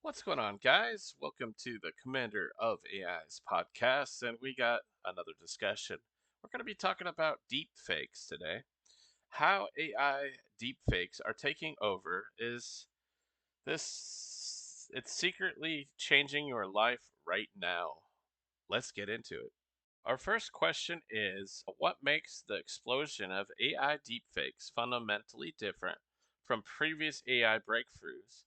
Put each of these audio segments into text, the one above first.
What's going on, guys? Welcome to the Commander of AI's podcast, and we got another discussion. We're going to be talking about deepfakes today. How AI deepfakes are taking over is it's secretly changing your life right now. Let's get into it. Our first question is what makes the explosion of AI deepfakes fundamentally different from previous AI breakthroughs?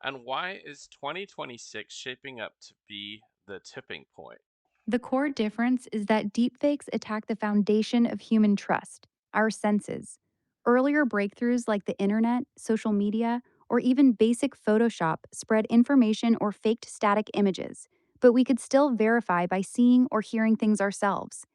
And why is 2026 shaping up to be the tipping point? The core difference is that deepfakes attack the foundation of human trust, our senses. Earlier breakthroughs like the internet, social media, or even basic Photoshop spread information or faked static images, but we could still verify by seeing or hearing things ourselves.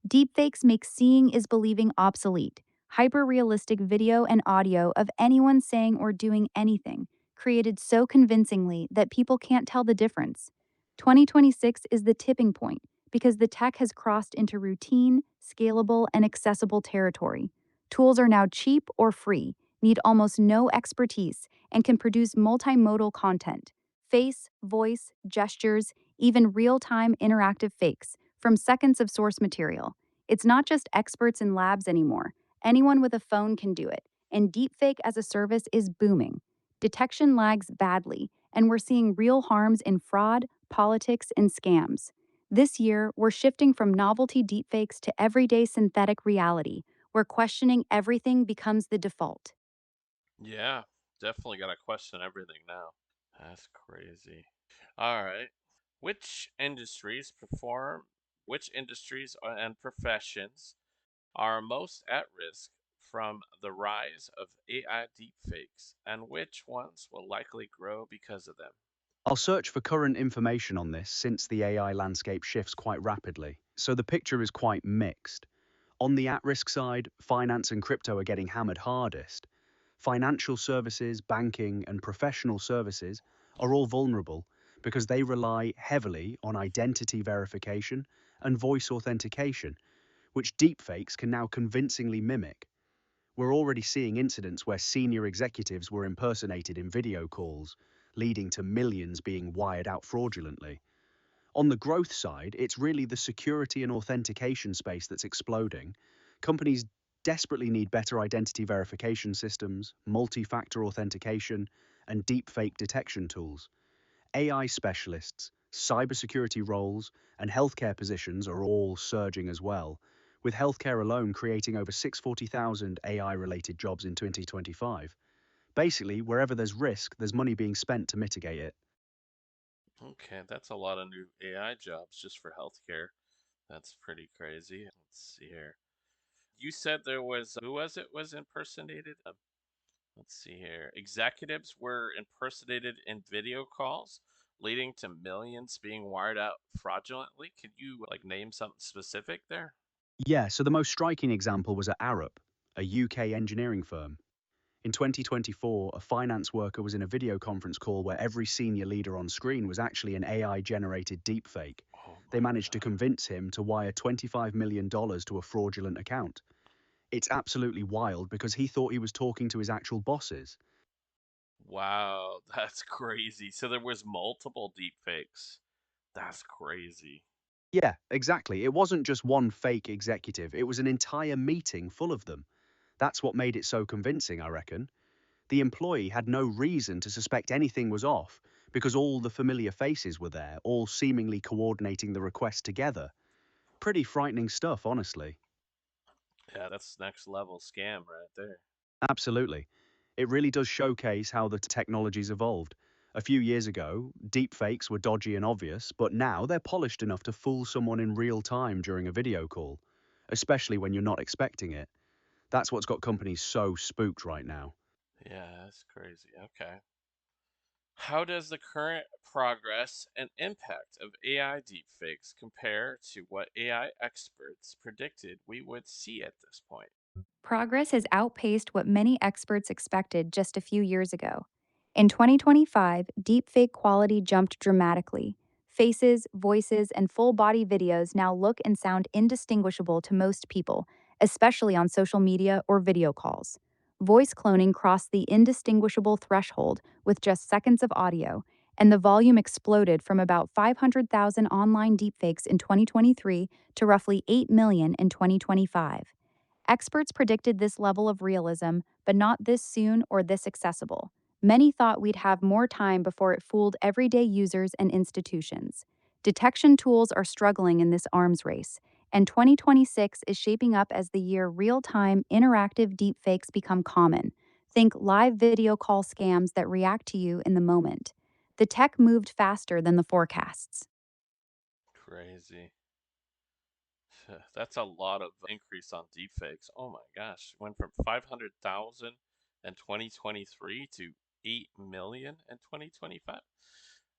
Deepfakes make seeing is believing obsolete. Hyper-realistic video and audio of anyone saying or doing anything, created so convincingly that people can't tell the difference. 2026 is the tipping point because the tech has crossed into routine, scalable, and accessible territory. Tools are now cheap or free, need almost no expertise, and can produce multimodal content face, voice, gestures, even real time interactive fakes from seconds of source material. It's not just experts in labs anymore. Anyone with a phone can do it, and deepfake as a service is booming. Detection lags badly, and we're seeing real harms in fraud, politics, and scams. This year, we're shifting from novelty deepfakes to everyday synthetic reality, where questioning everything becomes the default. Yeah, definitely got to question everything now. That's crazy. All right. Which industries perform, which industries and professions are most at risk from the rise of AI deepfakes, and which ones will likely grow because of them? I'll search for current information on this since the AI landscape shifts quite rapidly, so the picture is quite mixed. On the at-risk side, finance and crypto are getting hammered hardest. Financial services, banking, and professional services are all vulnerable because they rely heavily on identity verification and voice authentication, which deepfakes can now convincingly mimic. We're already seeing incidents where senior executives were impersonated in video calls, leading to millions being wired out fraudulently. On the growth side, it's really the security and authentication space that's exploding. Companies desperately need better identity verification systems, multi-factor authentication, and deepfake detection tools. AI specialists, cybersecurity roles, and healthcare positions are all surging as well, with healthcare alone creating over 640,000 AI-related jobs in 2025. Basically, wherever there's risk, there's money being spent to mitigate it. Okay, that's a lot of new AI jobs just for healthcare. That's pretty crazy. Let's see here. You said there was who was impersonated? Let's see here. Executives were impersonated in video calls, leading to millions being wired out fraudulently. Could you name something specific there? Yeah, so the most striking example was at Arup, a UK engineering firm. In 2024, a finance worker was in a video conference call where every senior leader on screen was actually an AI-generated deepfake. Oh They my managed to god. convince him to wire $25 million to a fraudulent account. It's absolutely wild because he thought he was talking to his actual bosses. Wow, that's crazy. So there was multiple deepfakes. That's crazy. Yeah, exactly. It wasn't just one fake executive, it was an entire meeting full of them. That's what made it so convincing, I reckon. The employee had no reason to suspect anything was off because all the familiar faces were there, all seemingly coordinating the request together. Pretty frightening stuff, honestly. Yeah, that's next level scam right there. Absolutely. It really does showcase how the technology's evolved. A few years ago, deepfakes were dodgy and obvious, but now they're polished enough to fool someone in real time during a video call, especially when you're not expecting it. That's what's got companies so spooked right now. Yeah, that's crazy. Okay. How does the current progress and impact of AI deepfakes compare to what AI experts predicted we would see at this point? Progress has outpaced what many experts expected just a few years ago. In 2025, deepfake quality jumped dramatically. Faces, voices, and full body videos now look and sound indistinguishable to most people, especially on social media or video calls. Voice cloning crossed the indistinguishable threshold with just seconds of audio, and the volume exploded from about 500,000 online deepfakes in 2023 to roughly 8 million in 2025. Experts predicted this level of realism, but not this soon or this accessible. Many thought we'd have more time before it fooled everyday users and institutions. Detection tools are struggling in this arms race, and 2026 is shaping up as the year real time, interactive deepfakes become common. Think live video call scams that react to you in the moment. The tech moved faster than the forecasts. Crazy. That's a lot of increase on deepfakes. Oh my gosh. Went from 500,000 in 2023 to 8 million in 2025.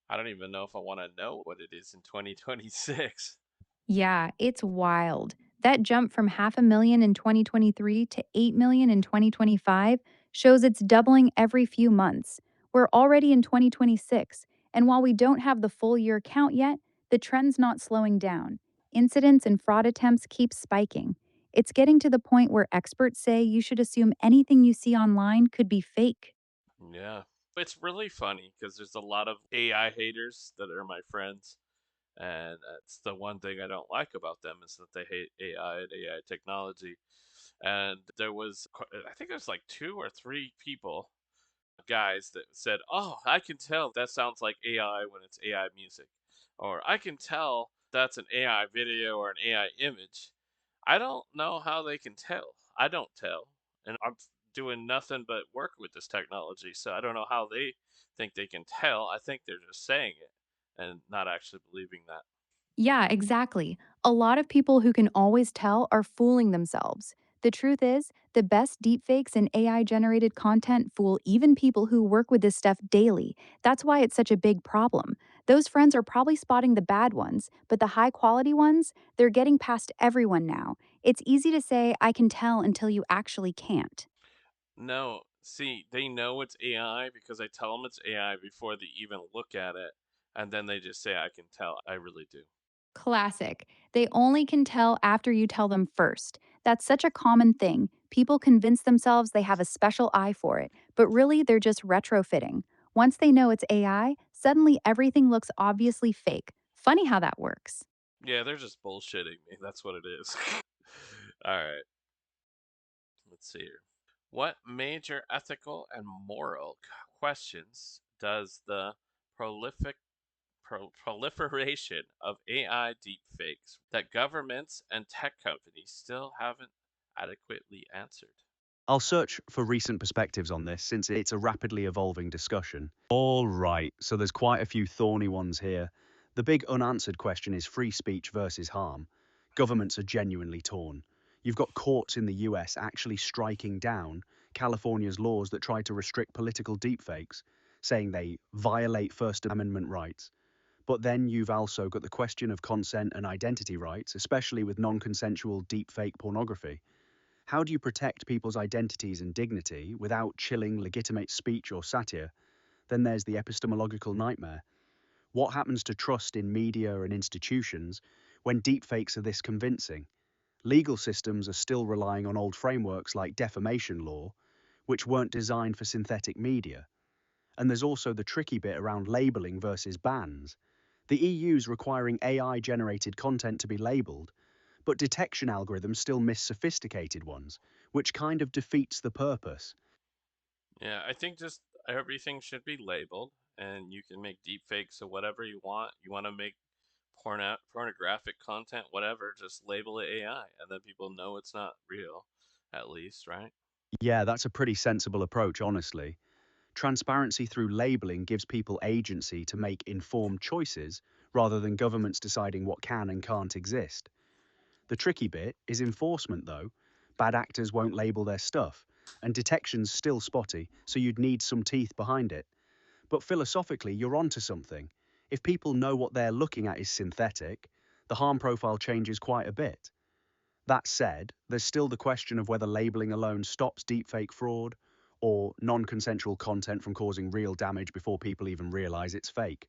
I don't even know if I want to know what it is in 2026. Yeah, it's wild. That jump from half a million in 2023 to 8 million in 2025 shows it's doubling every few months. We're already in 2026, and while we don't have the full year count yet, the trend's not slowing down. Incidents and fraud attempts keep spiking. It's getting to the point where experts say you should assume anything you see online could be fake. Yeah. It's really funny because there's a lot of AI haters that are my friends. And that's the one thing I don't like about them is that they hate AI and AI technology. And there was, I think there's like two or three people, guys, that said, "Oh, I can tell that sounds like AI when it's AI music," or "I can tell that's an AI video or an AI image." I don't know how they can tell. I don't tell, and I'm doing nothing but work with this technology, so I don't know how they think they can tell. I think they're just saying it and not actually believing that. Yeah, exactly. A lot of people who can always tell are fooling themselves. The truth is, the best deepfakes and AI generated content fool even people who work with this stuff daily. That's why it's such a big problem. Those friends are probably spotting the bad ones, but the high quality ones, they're getting past everyone now. It's easy to say, I can tell until you actually can't. No, see, they know it's AI because I tell them it's AI before they even look at it, and then they just say, "I can tell." I really do. Classic. They only can tell after you tell them first. That's such a common thing. People convince themselves they have a special eye for it, but really they're just retrofitting. Once they know it's AI, suddenly everything looks obviously fake. Funny how that works. Yeah, they're just bullshitting me. That's what it is. All right, let's see here. What major ethical and moral questions does the prolific proliferation of AI deepfakes that governments and tech companies still haven't adequately answered? I'll search for recent perspectives on this since it's a rapidly evolving discussion. All right, so there's quite a few thorny ones here. The big unanswered question is free speech versus harm. Governments are genuinely torn. You've got courts in the US actually striking down California's laws that try to restrict political deepfakes, saying they violate First Amendment rights. But then you've also got the question of consent and identity rights, especially with non consensual deepfake pornography. How do you protect people's identities and dignity without chilling legitimate speech or satire? Then there's the epistemological nightmare. What happens to trust in media and institutions when deepfakes are this convincing? Legal systems are still relying on old frameworks like defamation law, which weren't designed for synthetic media. And there's also the tricky bit around labeling versus bans. The EU's requiring AI generated content to be labeled, but detection algorithms still miss sophisticated ones, which kind of defeats the purpose. Yeah, I think just everything should be labeled, and you can make deepfakes of whatever you want. You want to make pornographic content, whatever, just label it AI, and then people know it's not real, at least, right? Yeah, that's a pretty sensible approach, honestly. Transparency through labeling gives people agency to make informed choices rather than governments deciding what can and can't exist. The tricky bit is enforcement, though. Bad actors won't label their stuff, and detection's still spotty, so you'd need some teeth behind it. But philosophically, you're onto something. If people know what they're looking at is synthetic, the harm profile changes quite a bit. That said, there's still the question of whether labeling alone stops deepfake fraud or non consensual content from causing real damage before people even realize it's fake.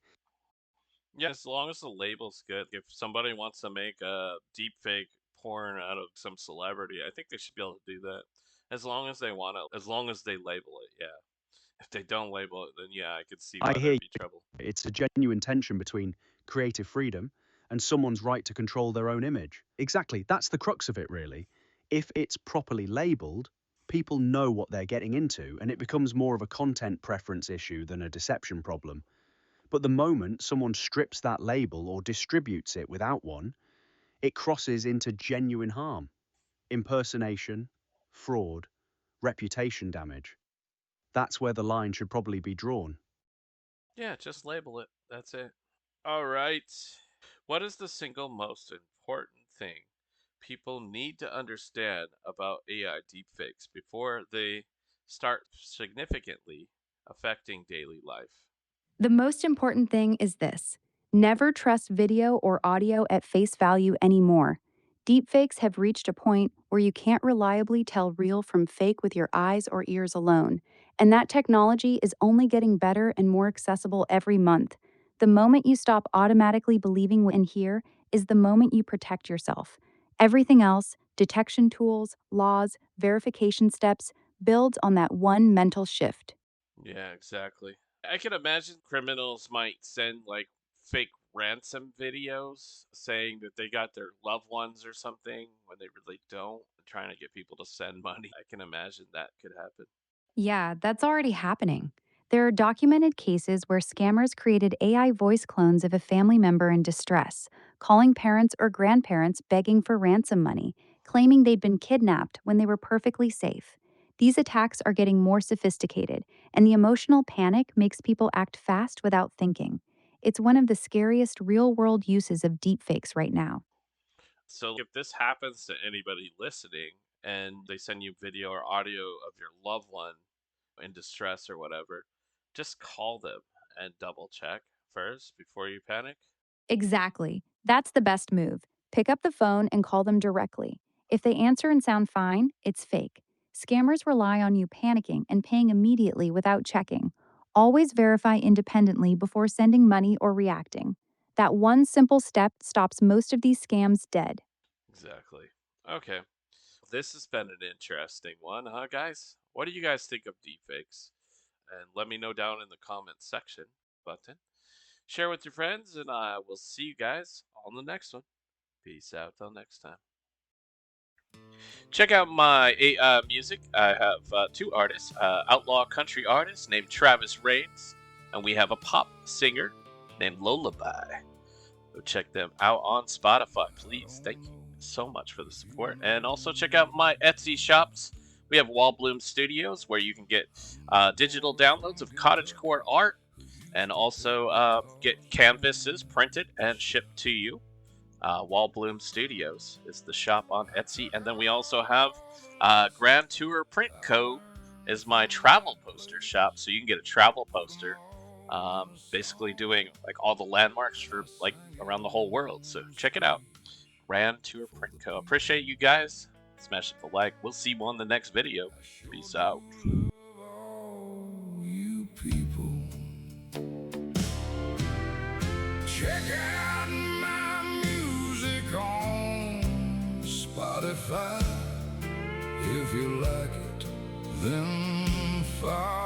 Yeah, as long as the label's good. If somebody wants to make a deepfake porn out of some celebrity, I think they should be able to do that. As long as they want to, as long as they label it, yeah. If they don't label it, then yeah, I could see I why hear there'd you. be trouble. It's a genuine tension between creative freedom and someone's right to control their own image. Exactly, that's the crux of it, really. If it's properly labeled, people know what they're getting into, and it becomes more of a content preference issue than a deception problem. But the moment someone strips that label or distributes it without one, it crosses into genuine harm, impersonation, fraud, reputation damage. That's where the line should probably be drawn. Yeah, just label it. That's it. All right. What is the single most important thing people need to understand about AI deepfakes before they start significantly affecting daily life? The most important thing is this: never trust video or audio at face value anymore. Deepfakes have reached a point where you can't reliably tell real from fake with your eyes or ears alone, and that technology is only getting better and more accessible every month. The moment you stop automatically believing what you hear is the moment you protect yourself. Everything else, detection tools, laws, verification steps, builds on that one mental shift. Yeah, exactly. I can imagine criminals might send like fake ransom videos saying that they got their loved ones or something when they really don't, trying to get people to send money. I can imagine that could happen. Yeah, that's already happening. There are documented cases where scammers created AI voice clones of a family member in distress, calling parents or grandparents begging for ransom money, claiming they'd been kidnapped when they were perfectly safe. These attacks are getting more sophisticated, and the emotional panic makes people act fast without thinking. It's one of the scariest real world uses of deepfakes right now. So if this happens to anybody listening and they send you video or audio of your loved one in distress or whatever, just call them and double check first before you panic. Exactly. That's the best move. Pick up the phone and call them directly. If they answer and sound fine, it's fake. Scammers rely on you panicking and paying immediately without checking. Always verify independently before sending money or reacting. That one simple step stops most of these scams dead. Exactly. Okay. This has been an interesting one, huh, guys? What do you guys think of deepfakes? And let me know down in the comments section button. Share with your friends, and I will see you guys on the next one. Peace out till next time. Check out my music. I have two artists, outlaw country artist named Travis Rains, and we have a pop singer named Lullaby. Go check them out on Spotify, please. Thank you so much for the support. And also check out my Etsy shops. We have Wall Bloom Studios, where you can get digital downloads of cottagecore art and also get canvases printed and shipped to you. Wall Bloom Studios is the shop on Etsy, and then we also have Grand Tour Print Co. is my travel poster shop, so you can get a travel poster, basically doing like all the landmarks for like around the whole world. So check it out, Grand Tour Print Co. Appreciate you guys. Smash the like. We'll see you on the next video. Peace out. All you people, check out my music on Spotify. If you like it, then follow.